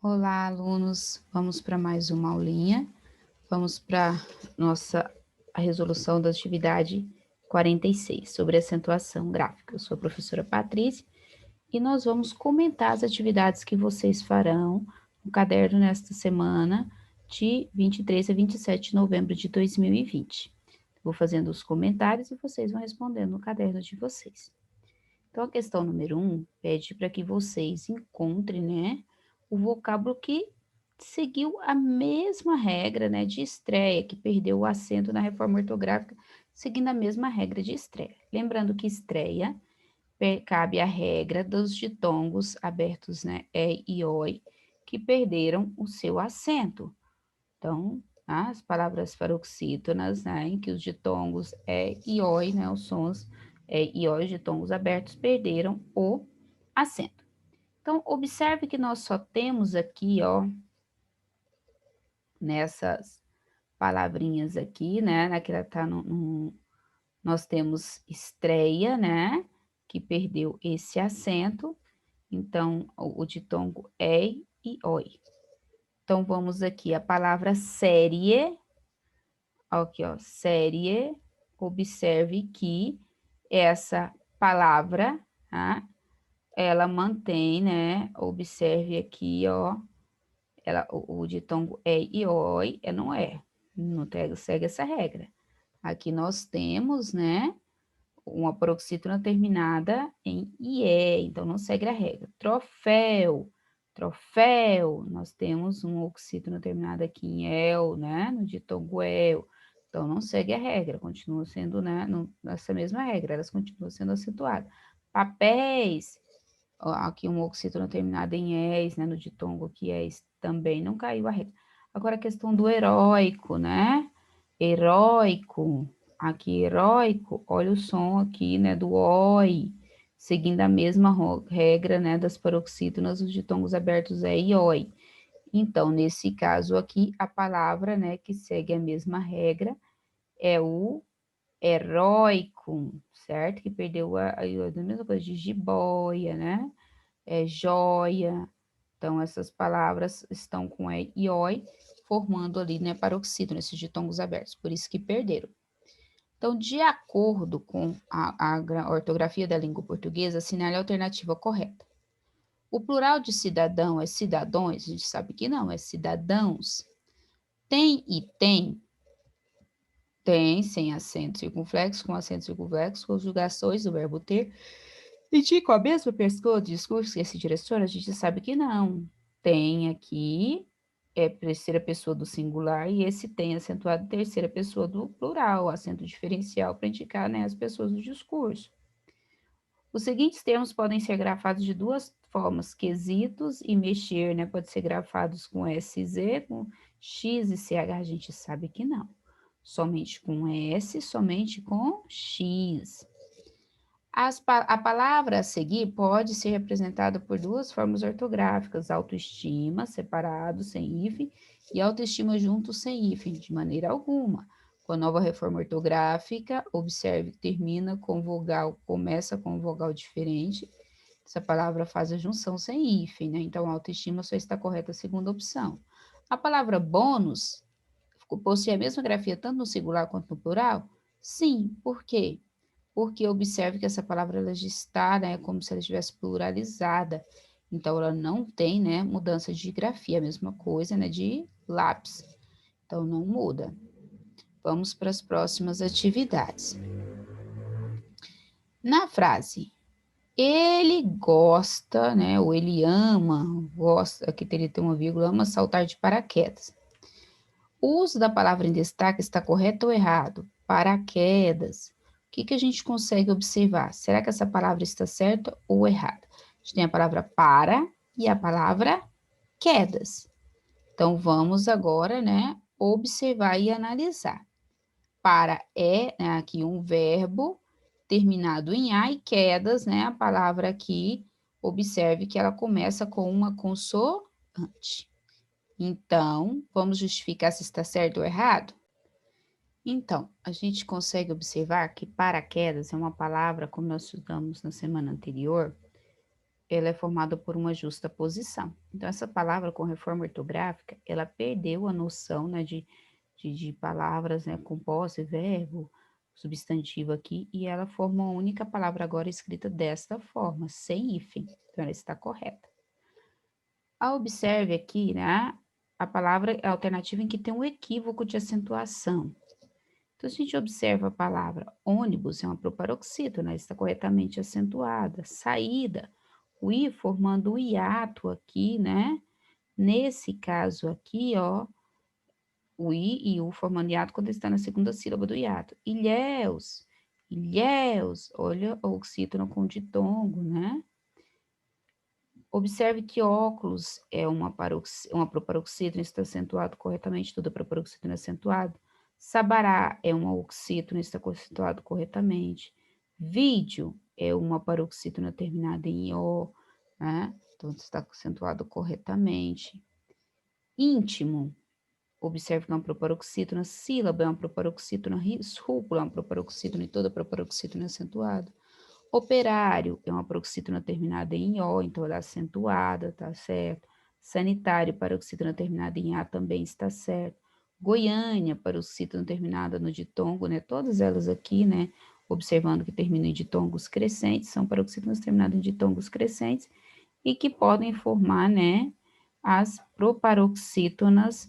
Olá, alunos. Vamos para mais uma aulinha. Vamos para a resolução da atividade 46 sobre acentuação gráfica. Eu sou a professora Patrícia e nós vamos comentar as atividades que vocês farão no caderno nesta semana de 23 a 27 de novembro de 2020. Vou fazendo os comentários e vocês vão respondendo no caderno de vocês. Então, a questão número 1 pede para que vocês encontrem, né, o vocábulo que seguiu a mesma regra, né, de estreia, que perdeu o acento na reforma ortográfica, seguindo a mesma regra de estreia. Lembrando que estreia cabe a regra dos ditongos abertos, né, e oi, que perderam o seu acento. Então, as palavras paroxítonas, né, em que os ditongos e oi, né, os sons e oi, ditongos abertos, perderam o acento. Então, observe que nós só temos aqui, ó, nessas palavrinhas aqui, né, naquela tá nós temos estreia, né, que perdeu esse acento. Então, o ditongo e oi. Então, vamos aqui, a palavra série. Aqui, ó, série, observe que essa palavra, tá? Ela mantém, né? Observe aqui, ó, o ditongo e oi, não é, não segue essa regra. Aqui nós temos, né, uma paroxítona terminada em ie, então não segue a regra. Troféu, troféu, nós temos um oxítono terminado aqui em el, né, no ditongo el. Então não segue a regra, continua sendo, né, nessa mesma regra, elas continuam sendo acentuadas. Papéis, ó, aqui um oxítono terminado em es, né, no ditongo que es, também não caiu a regra. Agora a questão do heróico, né? Heróico, aqui heróico, olha o som aqui, né, do oi, seguindo a mesma regra, né, das paroxítonas, os ditongos abertos e oi. Então, nesse caso aqui, a palavra, né, que segue a mesma regra é o heróico, certo? Que perdeu a mesma coisa de jiboia, né? Joia. Então, essas palavras estão com e oi, formando ali, né, paroxítono, esses ditongos abertos, por isso que perderam. Então, de acordo com a ortografia da língua portuguesa, assinale a alternativa correta. O plural de cidadão é cidadões? A gente sabe que não, é cidadãos. Tem e tem? Tem, sem acento circunflexo, com acento circunflexo, conjugações do verbo ter. Indicam a mesma pessoa de discurso que se direciona? A gente sabe que não. Tem aqui terceira pessoa do singular e esse tem acentuado terceira pessoa do plural, acento diferencial para indicar, né, as pessoas do discurso. Os seguintes termos podem ser grafados de duas formas, quesitos e mexer, né, pode ser grafados com SZ, com X e CH, a gente sabe que não. Somente com S, somente com X. A palavra a seguir pode ser representada por duas formas ortográficas, autoestima, separado, sem hífen, e autoestima junto, sem hífen, de maneira alguma. Com a nova reforma ortográfica, observe que termina com vogal, começa com vogal diferente. Essa palavra faz a junção sem hífen, né? Então, autoestima só está correta a segunda opção. A palavra bônus possui a mesma grafia tanto no singular quanto no plural? Sim, por quê? Porque observe que essa palavra ela já está, né, como se ela estivesse pluralizada. Então, ela não tem, né, mudança de grafia, a mesma coisa, né, de lápis. Então, não muda. Vamos para as próximas atividades. Na frase, ele gosta, né, ou ele ama, gosta, aqui teria que ter uma vírgula, ama saltar de paraquedas. O uso da palavra em destaque está correto ou errado? Paraquedas. O que a gente consegue observar? Será que essa palavra está certa ou errada? A gente tem a palavra para e a palavra quedas. Então, vamos agora, né, observar e analisar. Para né, aqui um verbo terminado em a e quedas, né, a palavra aqui, observe que ela começa com uma consoante. Então, vamos justificar se está certo ou errado? Então, a gente consegue observar que paraquedas é uma palavra, como nós estudamos na semana anterior, ela é formada por uma justa posição. Então, essa palavra com reforma ortográfica, ela perdeu a noção, né, de palavras, né, composta, verbo, substantivo aqui, e ela forma uma única palavra agora escrita desta forma, sem hífen. Então, ela está correta. Observe aqui, né, a palavra alternativa em que tem um equívoco de acentuação. Então, se a gente observa a palavra ônibus, é uma proparoxítona, né? Está corretamente acentuada. Saída, o i formando o hiato aqui, né? Nesse caso aqui, ó, o i e o formando hiato quando está na segunda sílaba do hiato. Ilhéus, ilhéus, olha o oxítono com ditongo, né? Observe que óculos é uma proparoxítona, está acentuado corretamente, toda proparoxítona é acentuado. Sabará é uma oxítona, está acentuado corretamente. Vídeo é uma paroxítona terminada em O, né? Então, está acentuado corretamente. Íntimo, observe que é uma proparoxítona. Sílaba é uma proparoxítona. Rúcula é uma proparoxítona e toda proparoxítona é acentuada. Operário é uma paroxítona terminada em O, então ela é acentuada, tá certo? Sanitário, paroxítona terminada em A também está certo. Goiânia, paroxítona terminada no ditongo, né? Todas elas aqui, né? Observando que terminam em ditongos crescentes, são paroxítonas terminadas em ditongos crescentes e que podem formar, né? As proparoxítonas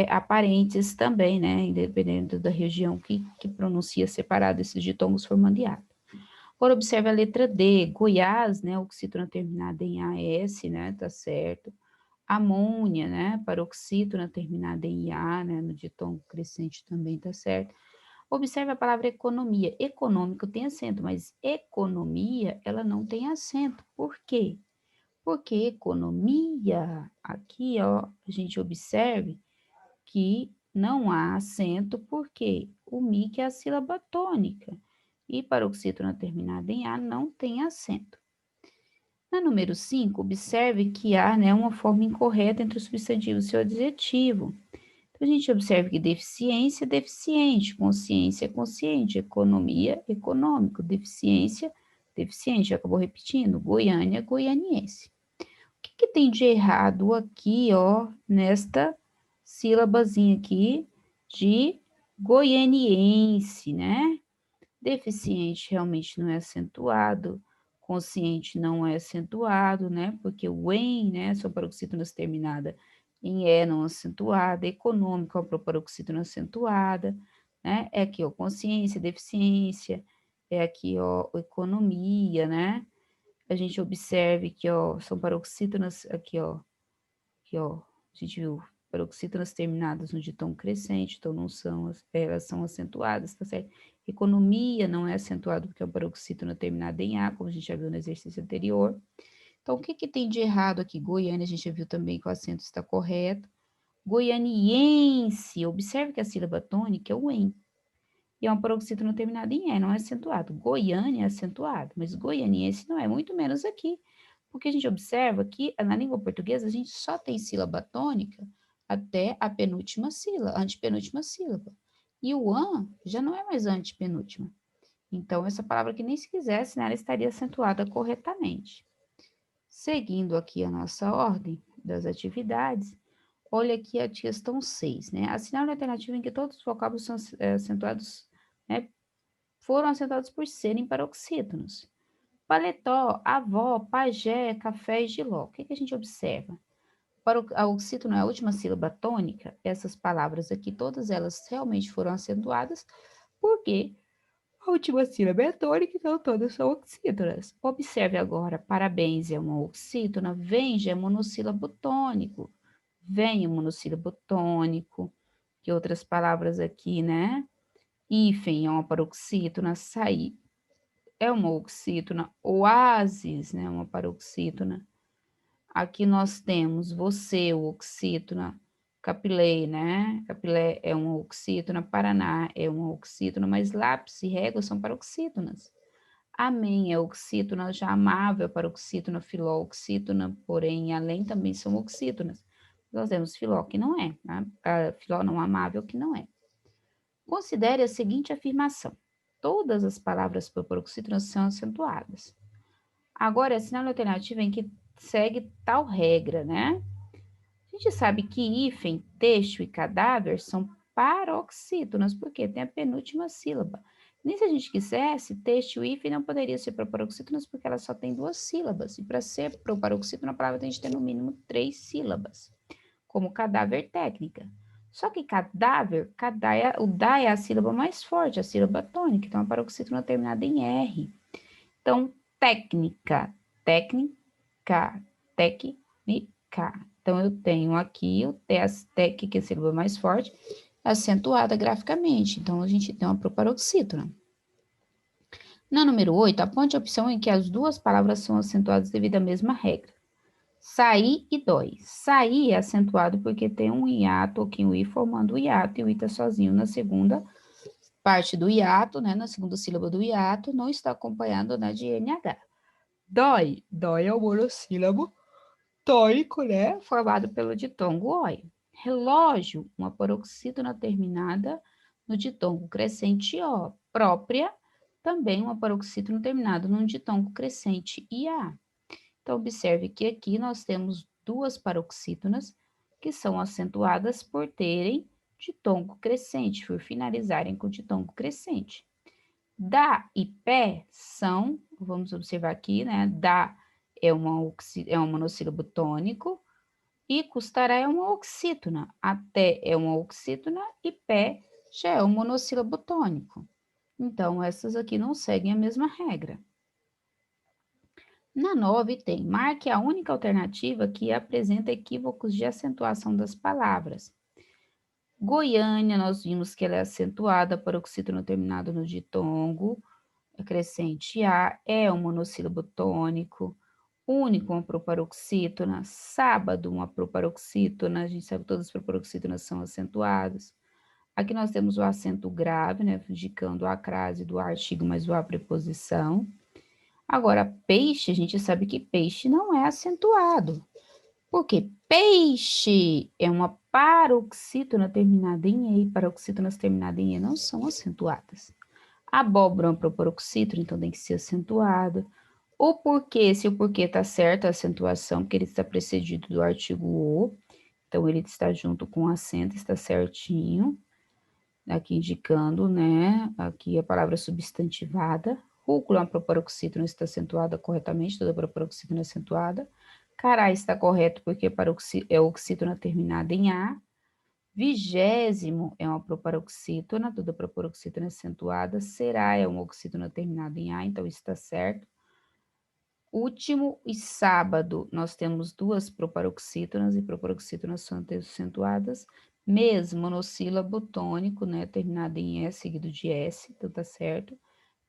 aparentes também, né? Independente da região que pronuncia separado esses ditongos formando hiato. Agora, observe a letra D, Goiás, né, oxítona terminada em AS, né, tá certo. Amônia, né, paroxítona terminada em A, né, no ditongo crescente também tá certo. Observe a palavra economia. Econômico tem acento, mas economia, ela não tem acento. Por quê? Porque economia, aqui, ó, a gente observe que não há acento, porque o mi que é a sílaba tônica e paroxítona terminada em A não tem acento. Na número 5, observe que há, né, uma forma incorreta entre o substantivo e o seu adjetivo. Então, a gente observa que deficiência, deficiente, consciência, consciente, economia, econômico, deficiência, deficiente, acabou repetindo, Goiânia, goianiense. O que tem de errado aqui, ó, nesta sílabazinha aqui de goianiense, né? Deficiente realmente não é acentuado, consciente não é acentuado, né? Porque o em, né, são paroxítonas terminada em e não acentuada, econômico é uma paroxítona acentuada, né? É aqui, ó, consciência, deficiência, é aqui, ó, economia, né? A gente observe que, ó, são paroxítonas, aqui, ó, a gente viu paroxítonas terminadas no ditom crescente, então não são, elas são acentuadas, tá certo? Economia não é acentuado porque é uma paroxítona terminada em A, como a gente já viu no exercício anterior. Então, o que tem de errado aqui? Goiânia, a gente já viu também que o acento está correto. Goianiense, observe que a sílaba tônica é o em. E é uma paroxítona terminada em E, não é acentuado. Goiânia é acentuado, mas goianiense não é, muito menos aqui. Porque a gente observa que na língua portuguesa a gente só tem sílaba tônica até a penúltima sílaba, antepenúltima sílaba. E o an já não é mais antepenúltima. Então, essa palavra que nem se quisesse, né, ela estaria acentuada corretamente. Seguindo aqui a nossa ordem das atividades, olha aqui a questão 6, né? Assinale a alternativa em que todos os vocábulos são acentuados, né, foram acentuados por serem paroxítonos. Paletó, avó, pajé, café e giló. O que a gente observa? Para a oxítono é a última sílaba tônica, essas palavras aqui, todas elas realmente foram acentuadas, porque a última sílaba é tônica, então todas são oxítonas. Observe agora, parabéns é uma oxítona, vem é monossílabo tônico. Vem é monossílabo tônico. Que outras palavras aqui, né? Hífen é uma paroxítona, sair é uma oxítona, oásis, né, uma paroxítona. Aqui nós temos você, o oxítona, capilé, né? Capilé é uma oxítona, Paraná é uma oxítona, mas lápis e régua são paroxítonas. Amém é oxítona, já amável é paroxítona, filó, oxítona, porém, além também são oxítonas. Nós temos filó que não é, né? Filó não amável que não é. Considere a seguinte afirmação. Todas as palavras por paroxítonas são acentuadas. Agora, a sinal alternativa em que segue tal regra, né? A gente sabe que hífen, texto e cadáver são paroxítonas, porque tem a penúltima sílaba. Nem se a gente quisesse, texto e hífen não poderia ser proparoxítonas, porque ela só tem 2 sílabas. E para ser proparoxítona, a palavra tem que ter no mínimo 3 sílabas, como cadáver técnica. Só que cadáver, o da é a sílaba mais forte, a sílaba tônica, então a paroxítona terminada em R. Então, técnica, técnica, técnica. Então, eu tenho aqui o tec, que é a sílaba mais forte, acentuada graficamente. Então, a gente tem uma proparoxítona. Na número 8, aponte a opção em que as duas palavras são acentuadas devido à mesma regra. Sair e dói. Sair é acentuado porque tem um hiato aqui, um i formando o hiato, e o i está sozinho na segunda parte do hiato, né? Na segunda sílaba do hiato, não está acompanhando né, de NH. Dói. Dói é o monossílabo tônico, né? Formado pelo ditongo oi. Relógio, uma paroxítona terminada no ditongo crescente O. Própria, também uma paroxítona terminada num ditongo crescente IA. Então, observe que aqui nós temos duas paroxítonas que são acentuadas por terem ditongo crescente, por finalizarem com ditongo crescente. Dá e pé são, vamos observar aqui, né? Dá é um monossílabo tônico e custará é uma oxítona. Até é uma oxítona e pé já é um monossílabo tônico. Então, essas aqui não seguem a mesma regra. Na 9 tem, marque a única alternativa que apresenta equívocos de acentuação das palavras. Goiânia, nós vimos que ela é acentuada, paroxítona terminado no ditongo, crescente A, é um monossílabo tônico, único, uma proparoxítona, sábado, uma proparoxítona, a gente sabe que todas as proparoxítonas são acentuadas. Aqui nós temos o acento grave, né, indicando a crase do artigo mais o a preposição. Agora, peixe, a gente sabe que peixe não é acentuado, porque peixe é uma paroxítona terminada em E, paroxítonas terminadas em E não são acentuadas. Abóbora é uma proparoxítona, então tem que ser acentuada. O porquê, se o porquê está certo a acentuação, porque ele está precedido do artigo o, então ele está junto com o acento, está certinho, aqui indicando, né, aqui a palavra substantivada. Rúcula, uma proparoxítona está acentuada corretamente, toda proparoxítona é acentuada. Cará está correto porque é oxítona terminada em A. Vigésimo é uma proparoxítona, toda proparoxítona é acentuada. Será é uma oxítona terminada em A, então está certo. Último e sábado, nós temos duas proparoxítonas e proparoxítonas são acentuadas. Mesmo monossílabo tônico, né, terminado em E, seguido de S, então tá certo.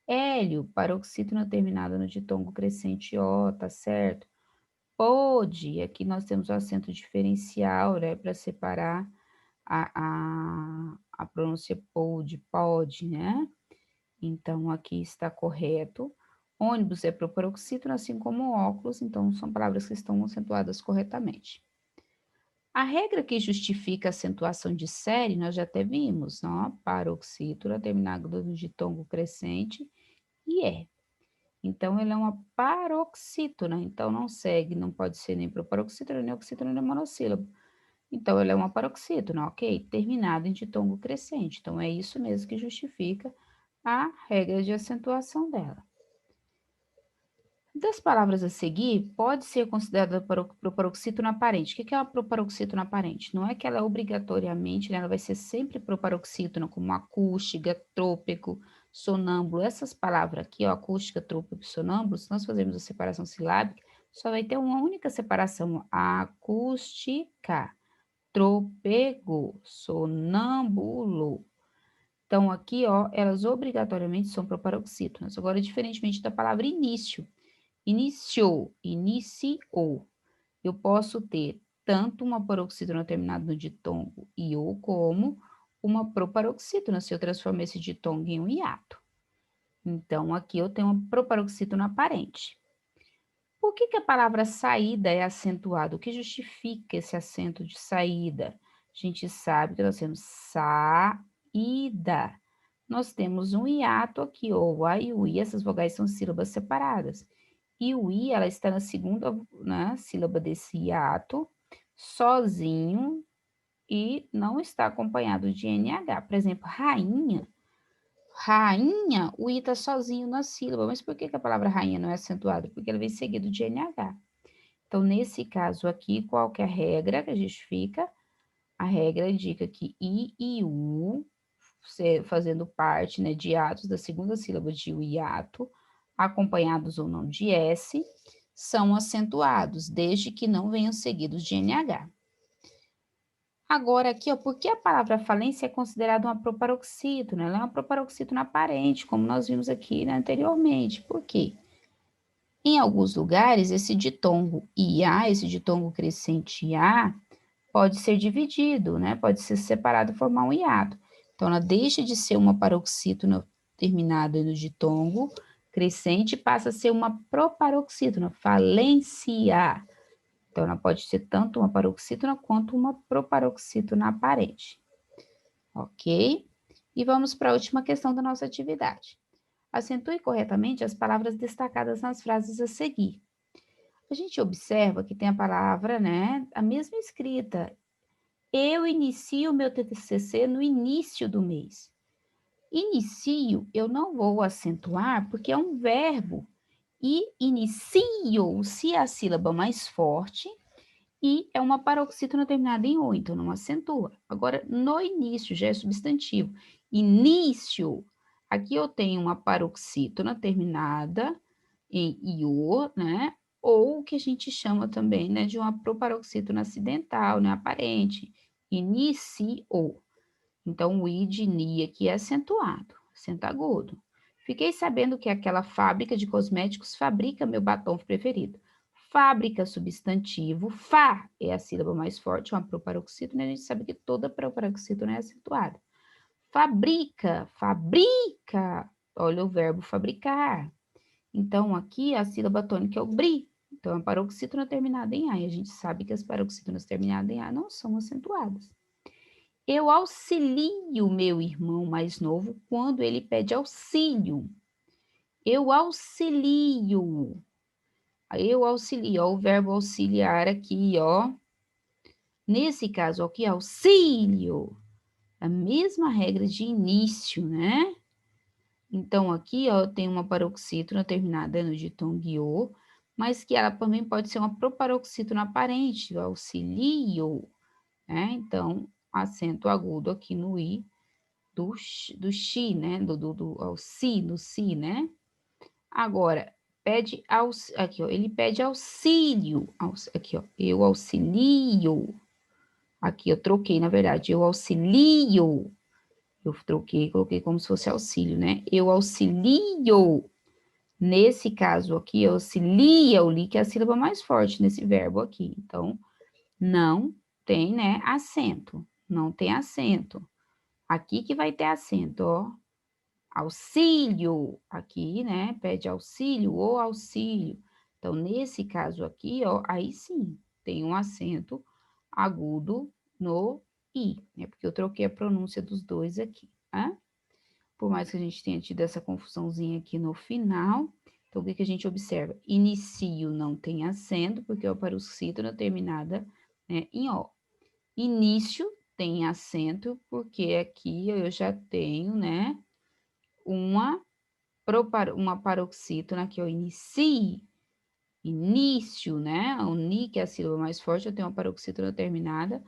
Hélio, paroxítona terminada no ditongo crescente O, tá certo. Pode, aqui nós temos o acento diferencial, né, para separar a pronúncia pode, né? Então, aqui está correto. Ônibus é proparoxítona, assim como óculos, então são palavras que estão acentuadas corretamente. A regra que justifica a acentuação de série, nós já até vimos, ó, paroxítona, terminado no ditongo crescente, e é. Então, ele é uma paroxítona, então não segue, não pode ser nem proparoxítona, nem oxítona, nem monossílabo. Então, ele é uma paroxítona, ok? Terminado em ditongo crescente. Então, é isso mesmo que justifica a regra de acentuação dela. Das palavras a seguir, pode ser considerada proparoxítona aparente. O que é uma proparoxítona aparente? Não é que ela obrigatoriamente, né, ela vai ser sempre proparoxítona, como acústica, trôpego, sonâmbulo. Essas palavras aqui, ó, acústica, trôpego e sonâmbulo, se nós fazermos a separação silábica, só vai ter uma única separação, acústica, trôpego, sonâmbulo. Então, aqui, ó, elas obrigatoriamente são proparoxítonas. Agora, diferentemente da palavra início. Iniciou, iniciou. Eu posso ter tanto uma paroxítona terminada no ditongo iô, como uma proparoxítona, se eu transformar esse ditongo em um hiato. Então, aqui eu tenho uma proparoxítona aparente. Por que a palavra saída é acentuada? O que justifica esse acento de saída? A gente sabe que nós temos saída. Nós temos um hiato aqui, ou a e o i, essas vogais são sílabas separadas. E o I, ela está na segunda, né, sílaba desse hiato, sozinho, e não está acompanhado de NH. Por exemplo, rainha, rainha, o I está sozinho na sílaba. Mas por que que a palavra rainha não é acentuada? Porque ela vem seguido de NH. Então, nesse caso aqui, qual que é a regra que a gente fica? A regra indica que I e U, fazendo parte, né, de hiatos da segunda sílaba de U e hiato, acompanhados ou não de S, são acentuados, desde que não venham seguidos de NH. Agora aqui, ó, por que a palavra falência é considerada uma proparoxítona? Ela é uma proparoxítona aparente, como nós vimos aqui, né, anteriormente. Por quê? Em alguns lugares, esse ditongo IA, esse ditongo crescente IA, pode ser dividido, né? Pode ser separado e formar um hiato. Então, ela deixa de ser uma paroxítona terminada no ditongo crescente e passa a ser uma proparoxítona, falência. Então, ela pode ser tanto uma paroxítona quanto uma proparoxítona aparente. Ok? E vamos para a última questão da nossa atividade. Acentue corretamente as palavras destacadas nas frases a seguir. A gente observa que tem a palavra, né, a mesma escrita. Eu inicio meu TCC no início do mês. Inicio, eu não vou acentuar porque é um verbo. E inicio, se é a sílaba mais forte, e é uma paroxítona terminada em O, então não acentua. Agora, no início já é substantivo. Início, aqui eu tenho uma paroxítona terminada em IO, né? Ou o que a gente chama também, né, de uma proparoxítona acidental, né, aparente. Iniciou. Então, o I de ni aqui é acentuado, acento agudo. Fiquei sabendo que aquela fábrica de cosméticos fabrica meu batom preferido. Fábrica, substantivo, Fá é a sílaba mais forte, uma proparoxítona, a gente sabe que toda proparoxítona é acentuada. Fabrica, fabrica, olha o verbo fabricar. Então, aqui a sílaba tônica é o bri. Então, a paroxítona terminada em A, e a gente sabe que as paroxítonas terminadas em A não são acentuadas. Eu auxilio meu irmão mais novo quando ele pede auxílio. Eu auxilio. Eu auxilio, ó, o verbo auxiliar aqui, ó. Nesse caso aqui, auxílio. A mesma regra de início, né? Então, aqui, ó, tem uma paroxítona terminada no ditongo -o, mas que ela também pode ser uma proparoxítona aparente, auxilio, né? Então, acento agudo aqui no i do xi, né? Ao si, no si, né? Agora, pede aqui, ó, ele pede auxílio, aqui, ó, eu auxilio. Aqui eu troquei, na verdade, eu auxilio. Eu troquei, coloquei como se fosse auxílio, né? Eu auxilio. Nesse caso aqui, auxilia o li, que é a sílaba mais forte nesse verbo aqui. Então, não tem, né, acento. Não tem acento. Aqui que vai ter acento, ó. Auxílio, aqui, né, pede auxílio ou auxílio. Então, nesse caso aqui, ó, aí sim, tem um acento agudo no i, né, porque eu troquei a pronúncia dos dois aqui, tá? Por mais que a gente tenha tido essa confusãozinha aqui no final, então, o que que a gente observa? Inicio não tem acento, porque é o paroxítona terminada, né, em O. Início tem acento, porque aqui eu já tenho, né, uma paroxítona que eu inicie, início, né? O ni, que é a sílaba mais forte, eu tenho uma paroxítona terminada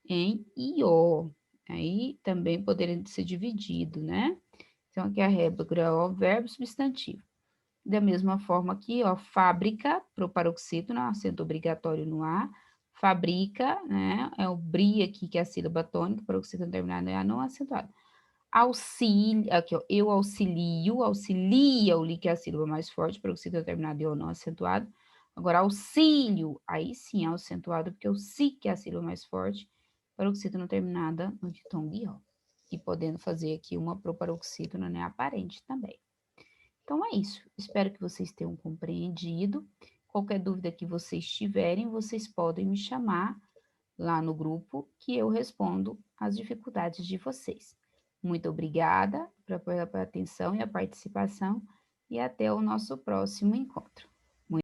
em io. Aí também poderia ser dividido, né? Então, aqui a regra é o verbo substantivo. Da mesma forma aqui, ó, fábrica, pro paroxítona, acento obrigatório no A. Fabrica, né? É o bri aqui, que é a sílaba tônica, paroxítona terminada em A, não acentuado. Auxílio, aqui, ó, eu auxilio, auxilia o li, que é a sílaba mais forte, paroxítona terminada em O não acentuado. Agora, auxílio, aí sim é acentuado, porque o si, que é a sílaba mais forte, paroxítona terminada no ditongo ió. E podendo fazer aqui uma proparoxítona, né, aparente também. Então, é isso. Espero que vocês tenham compreendido. Qualquer dúvida que vocês tiverem, vocês podem me chamar lá no grupo, que eu respondo as dificuldades de vocês. Muito obrigada pela atenção e a participação, e até o nosso próximo encontro.